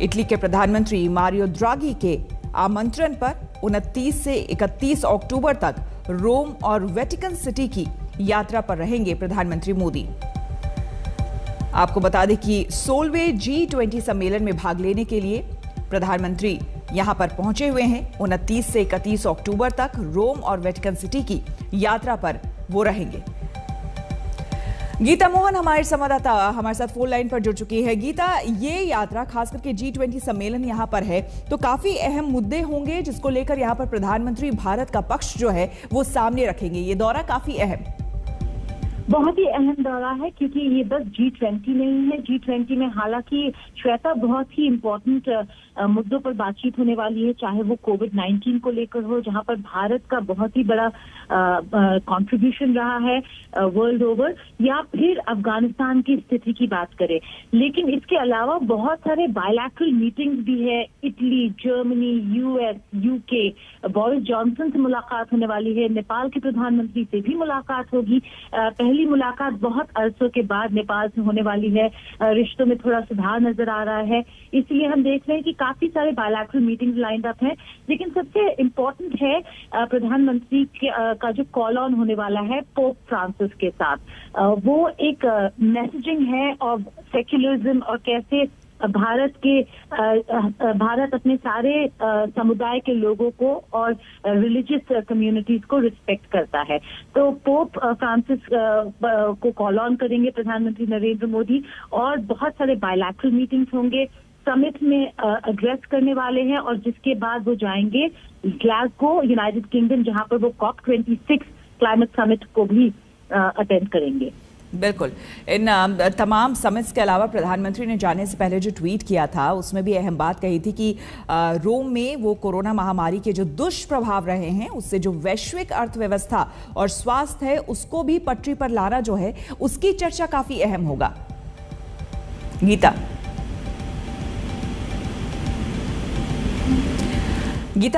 Italy के प्रधानमंत्री Mario द्रागी के आमंत्रण पर 29 से 31 अक्टूबर तक रोम और वेटिकन सिटी की यात्रा पर रहेंगे प्रधानमंत्री मोदी। आपको बता दें कि 16वें G20 सम्मेलन में भाग लेने के लिए प्रधानमंत्री यहां पर पहुंचे हुए हैं। 29 से 31 अक्टूबर तक रोम और वेटिकन सिटी की यात्रा पर वो रहेंगे। गीता मोहन हमारे संवाददाता हमारे साथ फोन लाइन पर जुड़ चुकी है। गीता, ये यात्रा खास करके G20 सम्मेलन यहां पर है तो काफी अहम मुद्दे होंगे जिसको लेकर यहां पर प्रधानमंत्री भारत का पक्ष जो है वो सामने रखेंगे। ये दौरा काफी अहम, बहुत ही अहम दौरा है क्योंकि ये बस G20 नहीं है। G20 में हालांकि श्वेता बहुत ही इम्पोर्टेंट मुद्दों पर बातचीत होने वाली है, चाहे वो कोविड-19 को लेकर हो, जहां पर भारत का बहुत ही बड़ा कंट्रीब्यूशन रहा है वर्ल्ड ओवर, या फिर अफगानिस्तान की स्थिति की बात करें। लेकिन इसके अलावा बहुत सारे बायलैटरल मीटिंग्स भी है। Italy, Germany, US, UK, Boris Johnson से मुलाकात होने वाली है। नेपाल के प्रधानमंत्री से भी मुलाकात होगी। पहली मुलाकात बहुत अरसों के बाद नेपाल से होने वाली है। रिश्तों में थोड़ा सुधार नजर आ रहा है, इसलिए हम देख रहे हैं कि काफी सारे बायलैटरल मीटिंग्स लाइंड अप हैं। लेकिन सबसे इम्पोर्टेंट है प्रधानमंत्री का जो कॉल ऑन होने वाला है पोप फ्रांसिस के साथ, वो एक मैसेजिंग है ऑफ सेक्युलरिज्म और कैसे भारत अपने सारे समुदाय के लोगों को और रिलीजियस कम्युनिटीज को रिस्पेक्ट करता है। तो पोप फ्रांसिस को कॉल ऑन करेंगे प्रधानमंत्री नरेंद्र मोदी और बहुत सारे बायलैटरल मीटिंग्स होंगे। समिट में एड्रेस करने वाले हैं और जिसके बाद वो जाएंगे ग्लासगो, यूनाइटेड किंगडम, जहां पर वो COP26 क्लाइमेट समिट को भी अटेंड करेंगे। बिल्कुल। इन तमाम समिट्स के अलावा प्रधानमंत्री ने जाने से पहले जो ट्वीट किया था उसमें भी अहम बात कही थी कि रोम में वो कोरोना महामारी के जो दुष्प्रभाव रहे हैं उससे जो वैश्विक अर्थव्यवस्था और स्वास्थ्य है उसको भी पटरी पर लाना जो है उसकी चर्चा काफी अहम होगा। गीता,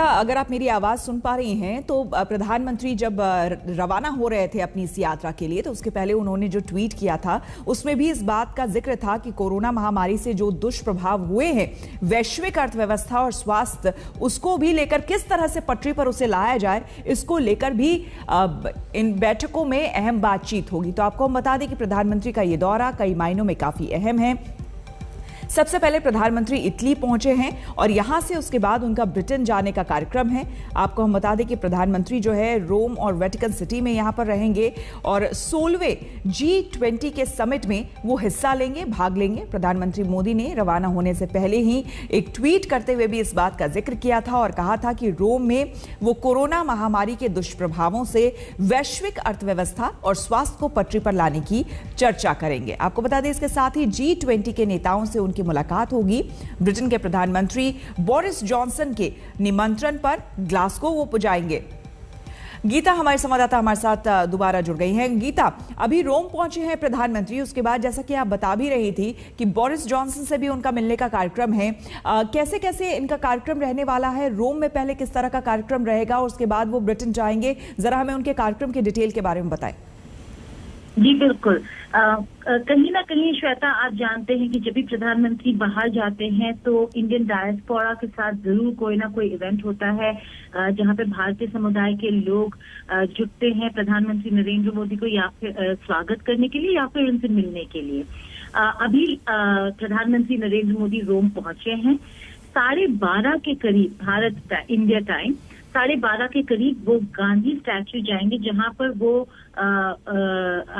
अगर आप मेरी आवाज सुन पा रही हैं तो प्रधानमंत्री जब रवाना हो रहे थे अपनी इस यात्रा के लिए तो उसके पहले उन्होंने जो ट्वीट किया था उसमें भी इस बात का जिक्र था कि कोरोना महामारी से जो दुष्प्रभाव हुए हैं वैश्विक अर्थव्यवस्था और स्वास्थ्य उसको भी लेकर किस तरह से पटरी पर उसे लाया जाए, इसको लेकर भी इन बैठकों में अहम बातचीत होगी। तो आपको हम बता दें कि प्रधानमंत्री का ये दौरा कई मायनों में काफी अहम है। सबसे पहले प्रधानमंत्री इटली पहुंचे हैं और यहां से उसके बाद उनका ब्रिटेन जाने का कार्यक्रम है। आपको हम बता दें कि प्रधानमंत्री जो है रोम और वेटिकन सिटी में यहां पर रहेंगे और 16वें G20 के समिट में वो हिस्सा लेंगे, भाग लेंगे। प्रधानमंत्री मोदी ने रवाना होने से पहले ही एक ट्वीट करते हुए भी इस बात का जिक्र किया था और कहा था कि रोम में वो कोरोना महामारी के दुष्प्रभावों से वैश्विक अर्थव्यवस्था और स्वास्थ्य को पटरी पर लाने की चर्चा करेंगे। आपको बता दें इसके साथ ही G20 के नेताओं से की मुलाकात होगी। ब्रिटेन के प्रधानमंत्री बोरिस जॉनसन के निमंत्रण पर ग्लासगो वो पहुंचेंगे। गीता हमारे संवाददाता हमारे साथ दोबारा जुड़ गई हैं। गीता, अभी रोम पहुंचे हैं प्रधानमंत्री, उसके बाद जैसा कि आप बता भी रही थी कि बोरिस जॉनसन से भी उनका मिलने का कार्यक्रम है। कैसे कैसे इनका कार्यक्रम रहने वाला है? रोम में पहले किस तरह का कार्यक्रम रहेगा और उसके बाद वो ब्रिटेन जाएंगे? जरा हमें उनके कार्यक्रम की डिटेल के बारे में बताएं। जी बिल्कुल। कहीं ना कहीं श्वेता, आप जानते हैं कि जब भी प्रधानमंत्री बाहर जाते हैं तो इंडियन डायस्पोरा के साथ जरूर कोई ना कोई इवेंट होता है जहां पे भारतीय समुदाय के लोग जुटते हैं प्रधानमंत्री नरेंद्र मोदी को या फिर स्वागत करने के लिए या फिर उनसे मिलने के लिए। अभी प्रधानमंत्री नरेंद्र मोदी रोम पहुंचे हैं। 12:30 के करीब भारत इंडिया टाइम 12:30 के करीब वो गांधी स्टैच्यू जाएंगे जहां पर वो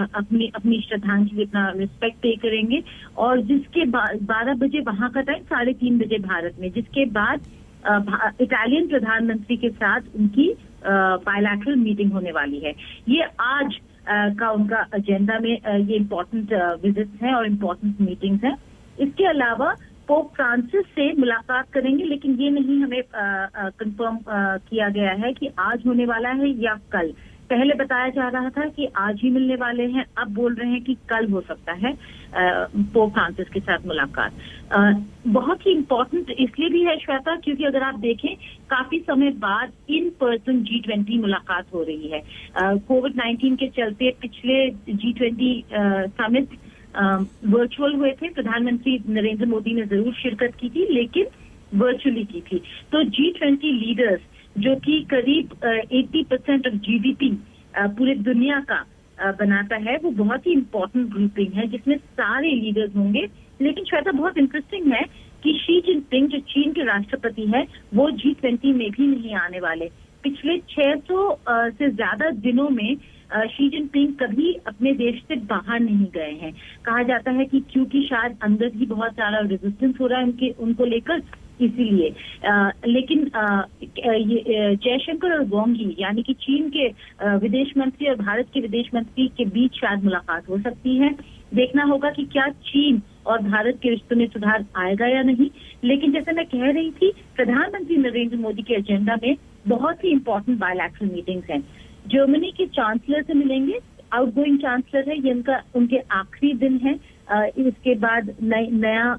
अपनी श्रद्धांजलि, अपना रिस्पेक्ट पे करेंगे और जिसके बाद 12 बजे वहां का टाइम 3:30 बजे भारत में, जिसके बाद इटालियन प्रधानमंत्री के साथ उनकी बायलैटरल मीटिंग होने वाली है। ये आज का उनका एजेंडा में ये इम्पोर्टेंट विजिट्स हैं और इम्पोर्टेंट मीटिंग्स हैं। इसके अलावा पोप फ्रांसिस से मुलाकात करेंगे, लेकिन ये नहीं हमें कंफर्म किया गया है कि आज होने वाला है या कल। पहले बताया जा रहा था कि आज ही मिलने वाले हैं, अब बोल रहे हैं कि कल हो सकता है पोप फ्रांसिस के साथ मुलाकात। बहुत ही इम्पोर्टेंट इसलिए भी है श्वेता, क्योंकि अगर आप देखें काफी समय बाद इन पर्सन G20 मुलाकात हो रही है। कोविड-19 के चलते पिछले G20 समिट वर्चुअल हुए थे। प्रधानमंत्री नरेंद्र मोदी ने जरूर शिरकत की थी, लेकिन वर्चुअली की थी। तो G20 लीडर्स, जो कि करीब 80% ऑफ GDP पूरे दुनिया का बनाता है, वो बहुत ही इंपॉर्टेंट ग्रुपिंग है जिसमें सारे लीडर्स होंगे। लेकिन श्वेता, बहुत इंटरेस्टिंग है कि शी जिनपिंग, जो चीन के राष्ट्रपति हैं, वो G20 में भी नहीं आने वाले। पिछले 600 से ज्यादा दिनों में शी जिनपिंग कभी अपने देश से बाहर नहीं गए हैं। कहा जाता है कि क्योंकि शायद अंदर ही बहुत सारा रेजिस्टेंस हो रहा है उनको लेकर, इसीलिए। लेकिन जयशंकर और वांग यी, यानी कि चीन के विदेश मंत्री और भारत के विदेश मंत्री के बीच शायद मुलाकात हो सकती है। देखना होगा कि क्या चीन और भारत के रिश्तों में सुधार आएगा या नहीं। लेकिन जैसे मैं कह रही थी, प्रधानमंत्री नरेंद्र मोदी के एजेंडा में बहुत ही इंपॉर्टेंट बायलैटरल मीटिंग्स हैं। जर्मनी के चांसलर से मिलेंगे, आउटगोइंग चांसलर है, ये उनके आखिरी दिन है। इसके बाद नया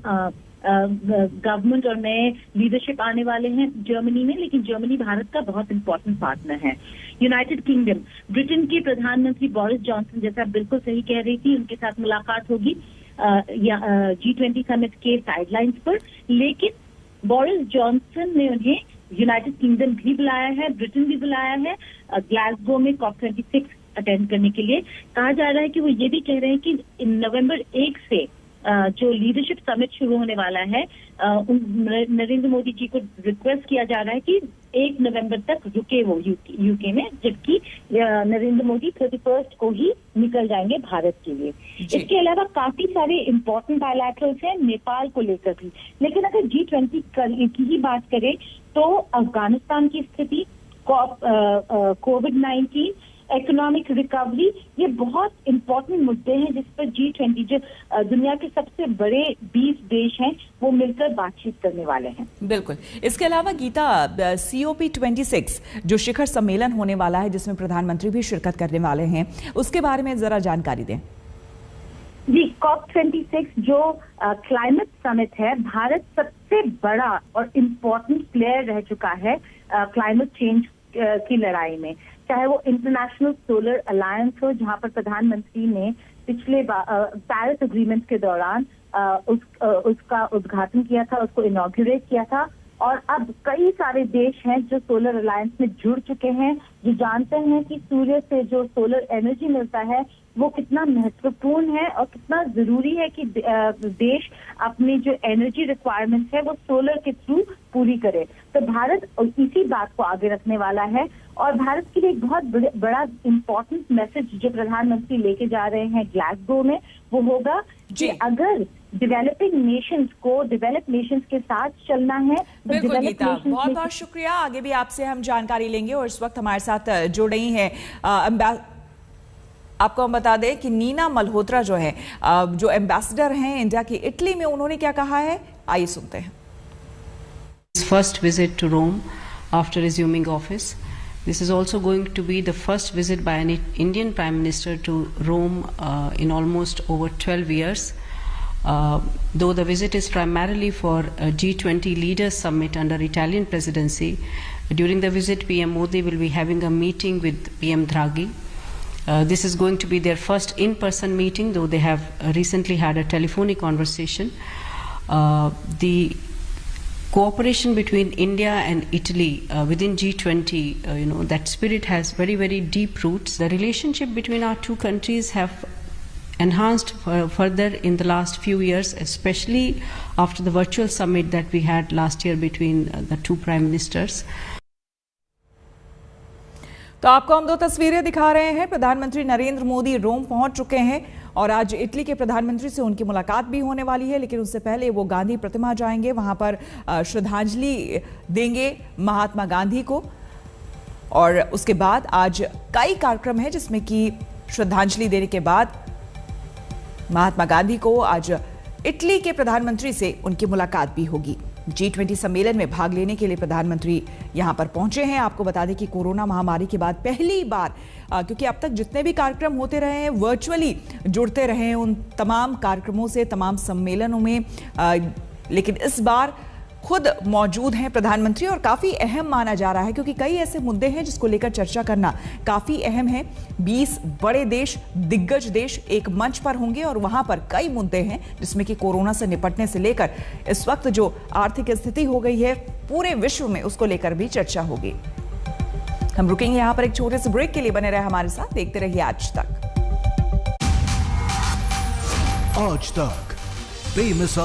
गवर्नमेंट और नए लीडरशिप आने वाले हैं जर्मनी में। लेकिन जर्मनी भारत का बहुत इंपॉर्टेंट पार्टनर है। यूनाइटेड किंगडम, ब्रिटेन के प्रधानमंत्री बोरिस जॉनसन, जैसा बिल्कुल सही कह रही थी, उनके साथ मुलाकात होगी G20 समिट के साइडलाइंस पर। लेकिन बोरिस जॉनसन ने उन्हें यूनाइटेड किंगडम भी बुलाया है, ब्रिटेन भी बुलाया है ग्लासगो में COP26 अटेंड करने के लिए। कहा जा रहा है कि वो ये भी कह रहे हैं कि नवंबर 1 से जो लीडरशिप समिट शुरू होने वाला है, नरेंद्र मोदी जी को रिक्वेस्ट किया जा रहा है कि 1 नवंबर तक रुके वो यूके में, जबकि नरेंद्र मोदी 31 को ही निकल जाएंगे भारत के लिए। इसके अलावा काफी सारे इंपॉर्टेंट बायलैटरल्स हैं नेपाल को लेकर भी। लेकिन अगर G20 की ही बात करें तो अफगानिस्तान की स्थिति, कोविड-19, इकोनॉमिक रिकवरी, ये बहुत इंपॉर्टेंट मुद्दे हैं जिस पर G20, जो दुनिया के सबसे बड़े 20 देश हैं, वो मिलकर बातचीत करने वाले हैं। बिल्कुल। इसके अलावा गीता, COP26 जो शिखर सम्मेलन होने वाला है, जिसमें प्रधानमंत्री भी शिरकत करने वाले हैं, उसके बारे में जरा जानकारी दें। जी, COP26 जो क्लाइमेट समिट है, भारत सबसे बड़ा और इम्पोर्टेंट प्लेयर रह चुका है क्लाइमेट चेंज की लड़ाई में। चाहे वो इंटरनेशनल सोलर अलायंस हो, जहां पर प्रधानमंत्री ने पिछले पेरिस एग्रीमेंट के दौरान उसका उद्घाटन किया था, उसको इनॉग्रेट किया था। और अब कई सारे देश हैं जो सोलर अलायंस में जुड़ चुके हैं, जो जानते हैं कि सूर्य से जो सोलर एनर्जी मिलता है वो कितना महत्वपूर्ण है और कितना जरूरी है कि देश अपनी जो एनर्जी रिक्वायरमेंट्स है वो सोलर के थ्रू पूरी करे। तो भारत इसी बात को आगे रखने वाला है। और भारत के लिए एक बहुत बड़ा इम्पोर्टेंट मैसेज जो प्रधानमंत्री लेके जा रहे हैं ग्लासगो में, वो होगा कि अगर डेवलपिंग नेशंस को डेवलप्ड नेशंस के साथ चलना है तो बिल्कुल गीता, बहुत बहुत शुक्रिया। आगे भी आपसे हम जानकारी लेंगे। और इस वक्त हमारे साथ जुड़ रही हैं, आपको हम बता दें कि नीना मल्होत्रा जो है, जो एम्बेसडर हैं इंडिया की इटली में, उन्होंने क्या कहा है, आइए सुनते हैं। First visit to Rome after resuming office. This is also going to be the first visit by an Indian Prime Minister to Rome in almost over 12 years. Though the visit is primarily for a G20 Leaders Summit under Italian presidency, during the visit PM Modi will be having a meeting with PM Draghi. This is going to be their first in-person meeting, though they have recently had a telephonic conversation. The cooperation between India and Italy within G20, that spirit has very, very deep roots. The relationship between our two countries have enhanced further in the last few years, especially after the virtual summit that we had last year between the two prime ministers. तो आपको हम दो तस्वीरें दिखा रहे हैं। प्रधानमंत्री नरेंद्र मोदी रोम पहुंच चुके हैं और आज इटली के प्रधानमंत्री से उनकी मुलाकात भी होने वाली है। लेकिन उससे पहले वो गांधी प्रतिमा जाएंगे, वहां पर श्रद्धांजलि देंगे महात्मा गांधी को। और उसके बाद आज कई कार्यक्रम हैं, जिसमें कि श्रद्धांजलि देने के बाद महात्मा गांधी को आज इटली के प्रधानमंत्री से उनकी मुलाकात भी होगी। G20 सम्मेलन में भाग लेने के लिए प्रधानमंत्री यहां पर पहुंचे हैं। आपको बता दें कि कोरोना महामारी के बाद पहली बार, क्योंकि अब तक जितने भी कार्यक्रम होते रहे हैं वर्चुअली जुड़ते रहे हैं उन तमाम कार्यक्रमों से, तमाम सम्मेलनों में, लेकिन इस बार खुद मौजूद हैं प्रधानमंत्री, और काफी अहम माना जा रहा है क्योंकि कई ऐसे मुद्दे हैं जिसको लेकर चर्चा करना काफी अहम है। 20 बड़े देश, दिग्गज देश एक मंच पर होंगे और वहां पर कई मुद्दे हैं जिसमें कि कोरोना से निपटने से लेकर इस वक्त जो आर्थिक स्थिति हो गई है पूरे विश्व में, उसको लेकर भी चर्चा होगी। हम रुकेंगे यहां पर एक छोटे से ब्रेक के लिए। बने रहे हमारे साथ, देखते रहिए आज तक। आज तक बेमिसाल